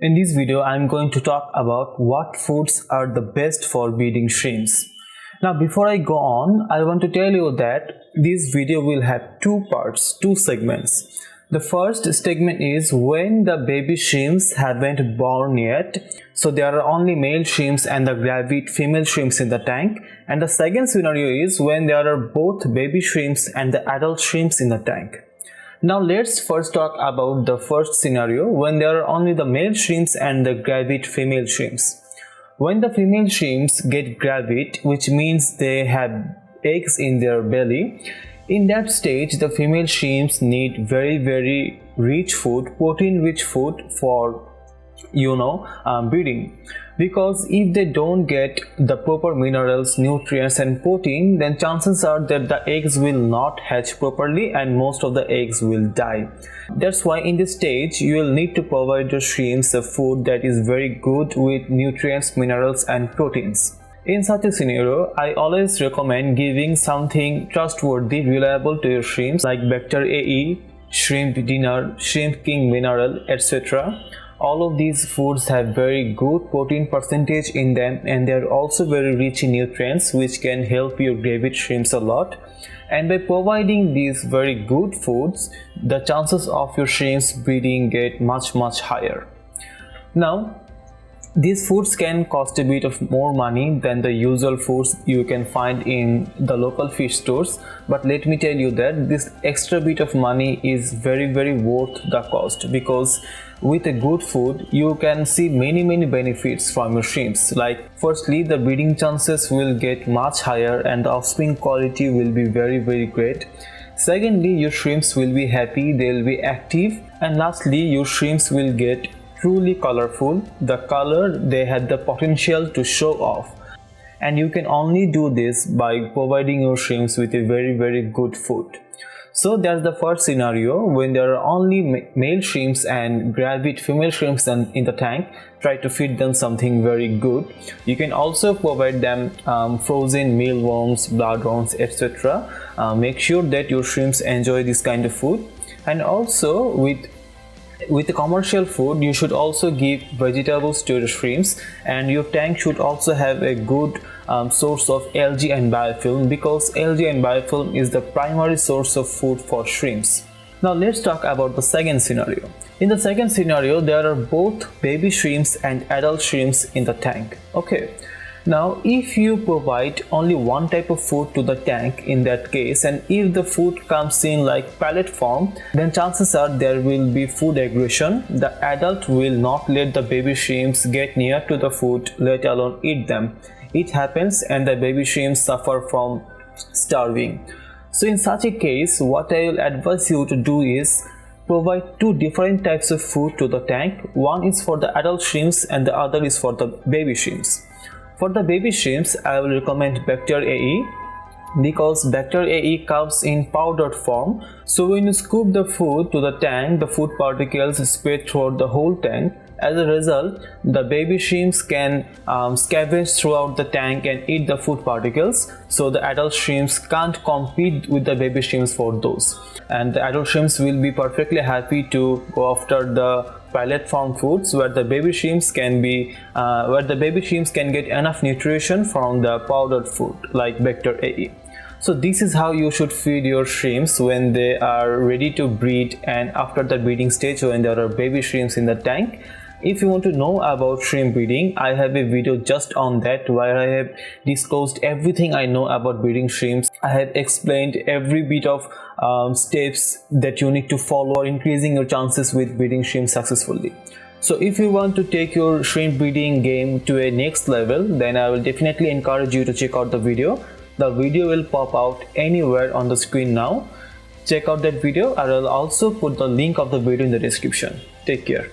In this video, I am going to talk about what foods are the best for breeding shrimps. Now, before I go on, I want to tell you that this video will have two parts, two segments. The first segment is when the baby shrimps haven't born yet, so there are only male shrimps and the gravid female shrimps in the tank. And the second scenario is when there are both baby shrimps and the adult shrimps in the tank. Now let's first talk about the first scenario when there are only the male shrimps and the gravid female shrimps. When the female shrimps get gravid, which means they have eggs in their belly, in that stage the female shrimps need very rich food, protein rich food for breeding. Because if they don't get the proper minerals, nutrients and protein, then chances are that the eggs will not hatch properly and most of the eggs will die. That's why in this stage you will need to provide your shrimps a food that is very good with nutrients, minerals and proteins. In such a scenario, I always recommend giving something trustworthy, reliable to your shrimps like Bector AE, Shrimp Dinner, Shrimp King Mineral, etc. All of these foods have very good protein percentage in them and they are also very rich in nutrients which can help your gravid shrimps a lot. And by providing these very good foods, the chances of your shrimps breeding get much higher. Now, these foods can cost a bit of more money than the usual foods you can find in the local fish stores, but let me tell you that this extra bit of money is very worth the cost, because with a good food you can see many benefits from your shrimps. Like, firstly, the breeding chances will get much higher and the offspring quality will be very great. Secondly, your shrimps will be happy, they will be active, and lastly, your shrimps will get truly colorful. The color they had the potential to show off, and you can only do this by providing your shrimps with a very good food. So that's the first scenario when there are only male shrimps and gravid female shrimps in the tank. Try to feed them something very good. You can also provide them frozen mealworms, bloodworms, etc. Make sure that your shrimps enjoy this kind of food. And also with the commercial food, you should also give vegetables to your shrimps, and your tank should also have a good source of algae and biofilm, because algae and biofilm is the primary source of food for shrimps. Now let's talk about the second scenario. In the second scenario, there are both baby shrimps and adult shrimps in the tank. Okay. Now, if you provide only one type of food to the tank in that case, and if the food comes in like pellet form, then chances are there will be food aggression. The adult will not let the baby shrimps get near to the food, let alone eat them. It happens and the baby shrimps suffer from starving. So in such a case, what I will advise you to do is provide two different types of food to the tank. One is for the adult shrimps and the other is for the baby shrimps. For the baby shrimps, I will recommend Bector AE, because Bector AE comes in powdered form. So when you scoop the food to the tank, the food particles spread throughout the whole tank. As a result, the baby shrimps can scavenge throughout the tank and eat the food particles. So the adult shrimps can't compete with the baby shrimps for those. And the adult shrimps will be perfectly happy to go after the pellet form foods where the baby shrimps can get enough nutrition from the powdered food like Bector AE. So this is how you should feed your shrimps when they are ready to breed and after the breeding stage when there are baby shrimps in the tank. If you want to know about shrimp breeding, I have a video just on that where I have disclosed everything I know about breeding shrimps. I have explained every bit of steps that you need to follow for increasing your chances with breeding shrimps successfully. So if you want to take your shrimp breeding game to a next level, then I will definitely encourage you to check out the video. The video will pop out anywhere on the screen now. Check out that video. I will also put the link of the video in the description. Take care.